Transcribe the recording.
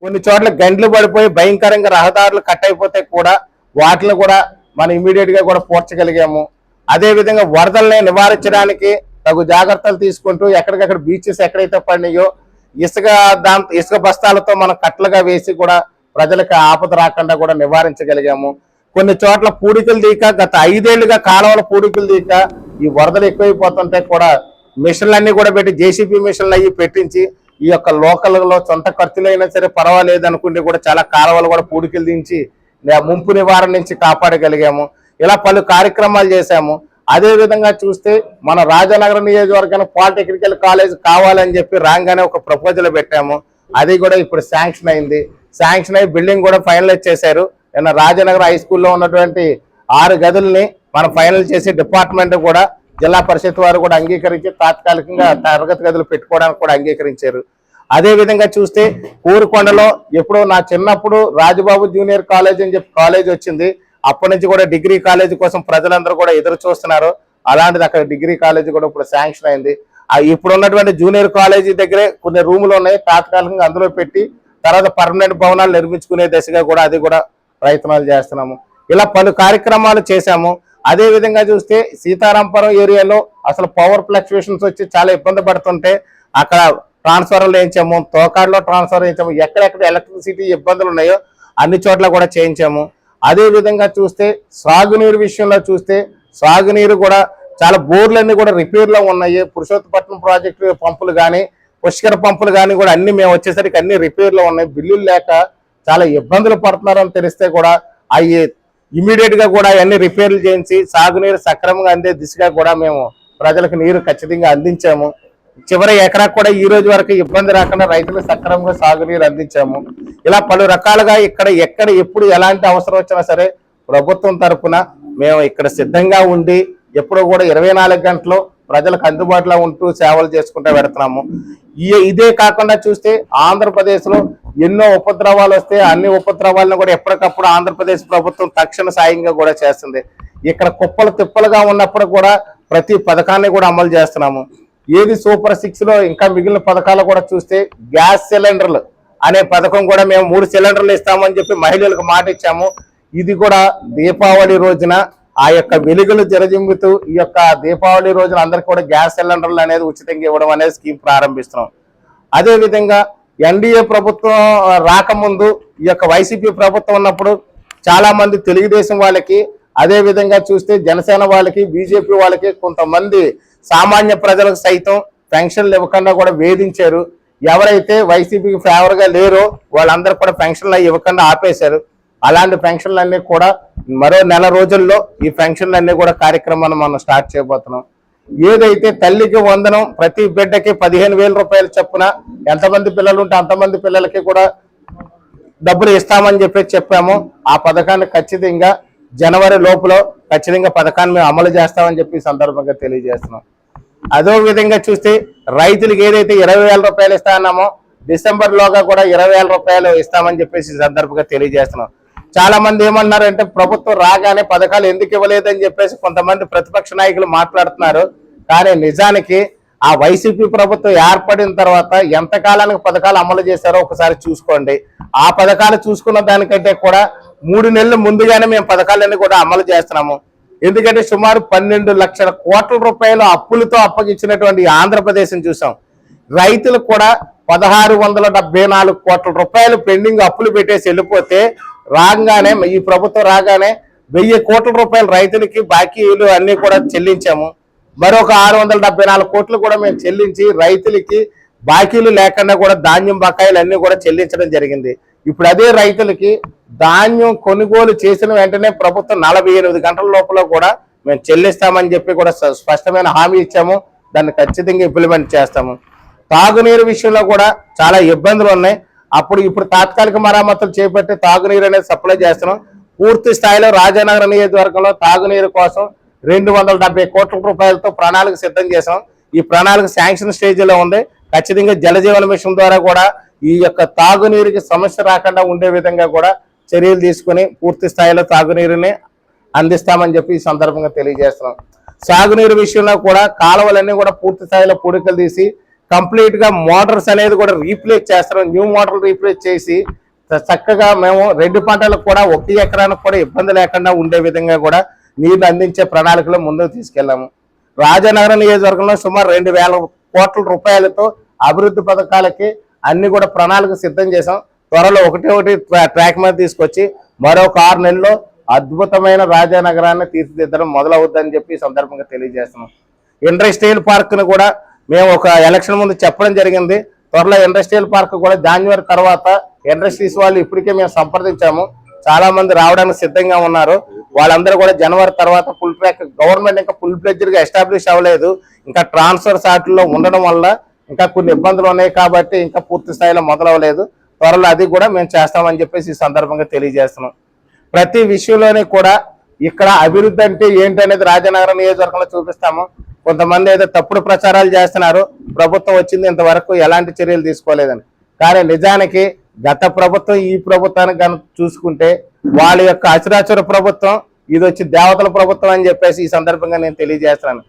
కొన్ని చోట్ల గంటలు పడిపోయి భయంకరంగా రహదారులు కట్ అయిపోతే కూడా వాటిని కూడా మనం ఇమీడియట్ గా కూడా పూడ్చగలిగాము. అదే విధంగా వరదల్ని నివారించడానికి తగు జాగ్రత్తలు తీసుకుంటూ ఎక్కడికక్కడ బీచెస్ ఎక్కడైతే పడినాయో ఇసుక బస్తాలతో మనం కట్టలుగా వేసి కూడా ప్రజలకు ఆపద రాకుండా కూడా నివారించగలిగాము. కొన్ని చోట్ల పూడికలు దీక గత 5 ఏళ్లుగా కాలువల పూడికలు దీక ఈ వరదలు ఎక్కువైపోతుంటే కూడా మిషన్లన్నీ కూడా పెట్టి జేసీబీ మిషన్లు అయ్యి పెట్టించి ఈ యొక్క లోకల్లో సొంత ఖర్చులైనా సరే పర్వాలేదు అనుకుంటే కూడా చాలా కాలువలు కూడా పూడికలు దించి ముంపు నివారణ నుంచి కాపాడగలిగాము. ఇలా పలు కార్యక్రమాలు చేశాము. అదే విధంగా చూస్తే మన రాజానగరం నియోజకవర్గానికి పాలిటెక్నికల్ కాలేజ్ కావాలని చెప్పి రాగానే ఒక ప్రపోజల్ పెట్టాము. అది కూడా ఇప్పుడు శాంక్షన్ అయింది. శాంక్షన్ అయ్యి బిల్డింగ్ కూడా ఫైనలైజ్ చేశారు. నిన్న రాజానగరం హై స్కూల్లో ఉన్నటువంటి 6 గదుల్ని మనం ఫైనల్ చేసి డిపార్ట్మెంట్ కూడా జిల్లా పరిషత్ వారు కూడా అంగీకరించి తాత్కాలికంగా తరగతి గదులు పెట్టుకోవడానికి కూడా అంగీకరించారు. అదే విధంగా చూస్తే ఊరుకొండలో ఎప్పుడో నా చిన్నప్పుడు రాజబాబు జూనియర్ కాలేజ్ అని చెప్పి కాలేజ్ వచ్చింది. అప్పటి నుంచి కూడా డిగ్రీ కాలేజ్ కోసం ప్రజలందరూ కూడా ఎదురు చూస్తున్నారు. అలాంటిది అక్కడ డిగ్రీ కాలేజ్ కూడా ఇప్పుడు శాంక్షన్ అయింది. ఇప్పుడు ఉన్నటువంటి జూనియర్ కాలేజీ దగ్గరే కొన్ని రూములు ఉన్నాయి, తాత్కాలికంగా అందులో పెట్టి తర్వాత పర్మనెంట్ భవనాలు నిర్మించుకునే దశగా కూడా అది కూడా ప్రయత్నాలు చేస్తున్నాము. ఇలా పలు కార్యక్రమాలు చేశాము. అదే విధంగా చూస్తే సీతారాంపురం ఏరియాలో అసలు పవర్ ఫ్లక్చువేషన్స్ వచ్చి చాలా ఇబ్బంది పడుతుంటే అక్కడ ట్రాన్స్ఫర్లు వేయించాము, తోకాడులో ట్రాన్స్ఫర్ వేయించాము. ఎక్కడెక్కడ ఎలక్ట్రిసిటీ ఇబ్బందులు ఉన్నాయో అన్ని చోట్ల కూడా చేయించాము. అదే విధంగా చూస్తే సాగునీరు విషయంలో చూస్తే సాగునీరు కూడా చాలా బోర్లన్నీ కూడా రిపేర్లో ఉన్నాయి. పురుషోత్తపట్నం ప్రాజెక్టు పంపులు కానీ పుష్కర పంపులు కానీ కూడా అన్ని మేము వచ్చేసరికి అన్ని రిపేర్లో ఉన్నాయి. బిల్లులు లేక చాలా ఇబ్బందులు పడుతున్నారని తెలిస్తే కూడా అవి ఇమీడియట్ గా కూడా అవన్నీ రిపేర్లు చేయించి సాగునీరు సక్రమంగా అందే దిశగా కూడా మేము ప్రజలకు నీరు ఖచ్చితంగా అందించాము. చివరి ఎకరా కూడా ఈ రోజు వరకు ఇబ్బంది రాకుండా రైతులకు సక్రమంగా సాగునీరు అందించాము. ఇలా పలు రకాలుగా ఎక్కడ ఎప్పుడు ఎలాంటి అవసరం వచ్చినా సరే ప్రభుత్వం తరఫున మేము ఇక్కడ సిద్ధంగా ఉండి ఎప్పుడూ కూడా 24 గంటలు ప్రజలకు అందుబాటులో ఉంటూ సేవలు చేసుకుంటూ పెడుతున్నాము. ఇదే కాకుండా చూస్తే ఆంధ్రప్రదేశ్ లో ఎన్నో ఉపద్రవాలు వస్తే అన్ని ఉపద్రవాలను కూడా ఎప్పటికప్పుడు ఆంధ్రప్రదేశ్ ప్రభుత్వం తక్షణ సాయంగా కూడా చేస్తుంది. ఇక్కడ కుప్పలు తిప్పలుగా ఉన్నప్పుడు కూడా ప్రతి పథకాన్ని కూడా అమలు చేస్తున్నాము. ఏది సూపర్ 6 లో ఇంకా మిగిలిన పథకాలు కూడా చూస్తే గ్యాస్ సిలిండర్లు అనే పథకం కూడా మేము 3 సిలిండర్లు ఇస్తామని చెప్పి మహిళలకు మాట ఇచ్చాము. ఇది కూడా దీపావళి రోజున ఆ యొక్క వెలుగులు జరజిమ్ముతూ ఈ యొక్క దీపావళి రోజున అందరికీ కూడా గ్యాస్ సిలిండర్లు అనేది ఉచితంగా ఇవ్వడం అనేది స్కీమ్ ప్రారంభిస్తున్నాం. అదే విధంగా ఎన్డీఏ ప్రభుత్వం రాకముందు ఈ యొక్క వైసీపీ ప్రభుత్వం ఉన్నప్పుడు చాలా మంది తెలుగుదేశం వాళ్ళకి, అదే విధంగా చూస్తే జనసేన వాళ్ళకి, బీజేపీ వాళ్ళకి కొంతమంది సామాన్య ప్రజలకు సైతం పెన్షన్లు ఇవ్వకుండా కూడా వేధించారు. ఎవరైతే వైసీపీకి ఫేవర్ గా లేరో వాళ్ళందరూ కూడా పెన్షన్లు ఇవ్వకుండా ఆపేశారు. అలాంటి పెన్షన్లన్నీ కూడా మరో నెల రోజుల్లో ఈ పెన్షన్లన్నీ కూడా కార్యక్రమాన్ని మనం స్టార్ట్ చేయబోతున్నాం. ఏదైతే తల్లికి వందనం ప్రతి బిడ్డకి 15,000 రూపాయలు చొప్పున ఎంతమంది పిల్లలు ఉంటే అంతమంది పిల్లలకి కూడా డబ్బులు ఇస్తామని చెప్పాము. ఆ పథకాన్ని ఖచ్చితంగా జనవరి లోపల ఖచ్చితంగా పథకాన్ని మేము అమలు చేస్తామని చెప్పి సందర్భంగా తెలియజేస్తున్నాం. అదో విధంగా చూస్తే రైతులకు ఏదైతే 20,000 రూపాయలు ఇస్తామన్నామో డిసెంబర్ లోగా కూడా 20,000 రూపాయలు ఇస్తామని చెప్పేసి సందర్భంగా తెలియజేస్తున్నాం. చాలా మంది ఏమన్నారంటే ప్రభుత్వం రాగానే పథకాలు ఎందుకు ఇవ్వలేదని చెప్పేసి కొంతమంది ప్రతిపక్ష నాయకులు మాట్లాడుతున్నారు. కానీ నిజానికి ఆ వైసీపీ ప్రభుత్వం ఏర్పడిన తర్వాత ఎంతకాలానికి పథకాలు అమలు చేశారో ఒకసారి చూసుకోండి. ఆ పథకాలు చూసుకున్న దానికంటే కూడా 3 నెలలు ముందుగానే మేము పథకాలన్నీ కూడా అమలు చేస్తున్నాము. ఎందుకంటే సుమారు 12 లక్షల కోట్ల రూపాయలు అప్పులతో అప్పగించినటువంటి ఆంధ్రప్రదేశ్ని చూసాం. రైతులకు కూడా 1,674 కోట్ల రూపాయలు పెండింగ్ అప్పులు పెట్టేసి వెళ్ళిపోతే రాగానే ఈ ప్రభుత్వం రాగానే 1000 కోట్ల రూపాయలు రైతులకి బాకీలు అన్ని కూడా చెల్లించాము. మరొక 674 కోట్లు కూడా మేము చెల్లించి రైతులకి బాకీలు లేకుండా కూడా ధాన్యం బకాయిలు అన్ని కూడా చెల్లించడం జరిగింది. ఇప్పుడు అదే రైతులకి ధాన్యం కొనుగోలు చేసిన వెంటనే ప్రభుత్వం 48 గంటల లోపల కూడా మేము చెల్లిస్తామని చెప్పి కూడా స్పష్టమైన హామీ ఇచ్చాము. దాన్ని ఖచ్చితంగా ఇంప్లిమెంట్ చేస్తాము. తాగునీరు విషయంలో కూడా చాలా ఇబ్బందులు ఉన్నాయి. ఇప్పుడు తాత్కాలిక మరమ్మతులు చేపట్టి తాగునీరు అనేది సప్లై చేస్తున్నాం. పూర్తి స్థాయిలో రాజానగరం నియోజకవర్గంలో తాగునీరు కోసం 270 కోట్ల రూపాయలతో ప్రణాళిక సిద్ధం చేసాం. ఈ ప్రణాళిక శాంక్షన్ స్టేజ్లో ఉంది. ఖచ్చితంగా జలజీవన మిషన్ ద్వారా కూడా ఈ యొక్క తాగునీరుకి సమస్య రాకుండా ఉండే విధంగా కూడా చర్యలు తీసుకుని పూర్తి స్థాయిలో తాగునీరుని అందిస్తామని చెప్పి ఈ సందర్భంగా తెలియజేస్తున్నాం. సాగునీరు విషయంలో కూడా కాలువలన్నీ కూడా పూర్తి స్థాయిలో పూడికలు తీసి కంప్లీట్ గా మోటార్స్ అనేది కూడా రీప్లేస్ చేస్తాం. న్యూ మోటార్లు రీప్లేస్ చేసి చక్కగా మేము 2 పంటలకు కూడా 1 ఎకరానికి కూడా ఇబ్బంది లేకుండా ఉండే విధంగా కూడా నీళ్లు అందించే ప్రణాళికలో ముందుకు తీసుకెళ్లాము. రాజానగరం నియోజకవర్గంలో సుమారు 2,000 కోట్ల రూపాయలతో అభివృద్ధి పథకాలకి అన్ని కూడా ప్రణాళిక సిద్ధం చేసాం. త్వరలో ఒకటి ట్రాక్ మీద తీసుకొచ్చి మరొక 6 నెలల్లో అద్భుతమైన రాజానగరాన్ని తీర్చిదిద్దడం మొదలవుద్దని చెప్పి ఈ సందర్భంగా తెలియజేస్తున్నాం. ఇండస్ట్రియల్ పార్క్ ను కూడా మేము ఒక ఎలక్షన్ ముందు చెప్పడం జరిగింది. త్వరలో ఇండస్ట్రియల్ పార్క్ కూడా జనవరి తర్వాత ఇండస్ట్రీస్ వాళ్ళు ఇప్పటికే మేము సంప్రదించాము. చాలా మంది రావడానికి సిద్ధంగా ఉన్నారు. వాళ్ళందరూ కూడా జనవరి తర్వాత ఫుల్ ట్రాక్, గవర్నమెంట్ ఇంకా ఫుల్ ఫ్లెడ్జ్డ్ గా ఎస్టాబ్లిష్ అవ్వలేదు. ఇంకా ట్రాన్స్ఫర్ సార్ట్లో ఉండడం వల్ల ఇంకా కొన్ని ఇబ్బందులు ఉన్నాయి కాబట్టి ఇంకా పూర్తి స్థాయిలో మొదలవ్వలేదు. త్వరలో అది కూడా మేము చేస్తామని చెప్పేసి ఈ సందర్భంగా తెలియజేస్తున్నాం. ప్రతి విషయంలోనే కూడా ఇక్కడ అభివృద్ధి అంటే ఏంటనేది రాజానగరం నియోజకవర్గంలో చూపిస్తాము. కొంతమంది ఏదో తప్పుడు ప్రచారాలు చేస్తున్నారు, ప్రభుత్వం వచ్చింది ఇంతవరకు ఎలాంటి చర్యలు తీసుకోలేదని. కానీ నిజానికి గత ప్రభుత్వం ఈ ప్రభుత్వానికి కనుక చూసుకుంటే వాళ్ళ యొక్క అచురాచుర ప్రభుత్వం, ఇది వచ్చి దేవతల ప్రభుత్వం అని చెప్పేసి ఈ సందర్భంగా నేను తెలియజేస్తున్నాను.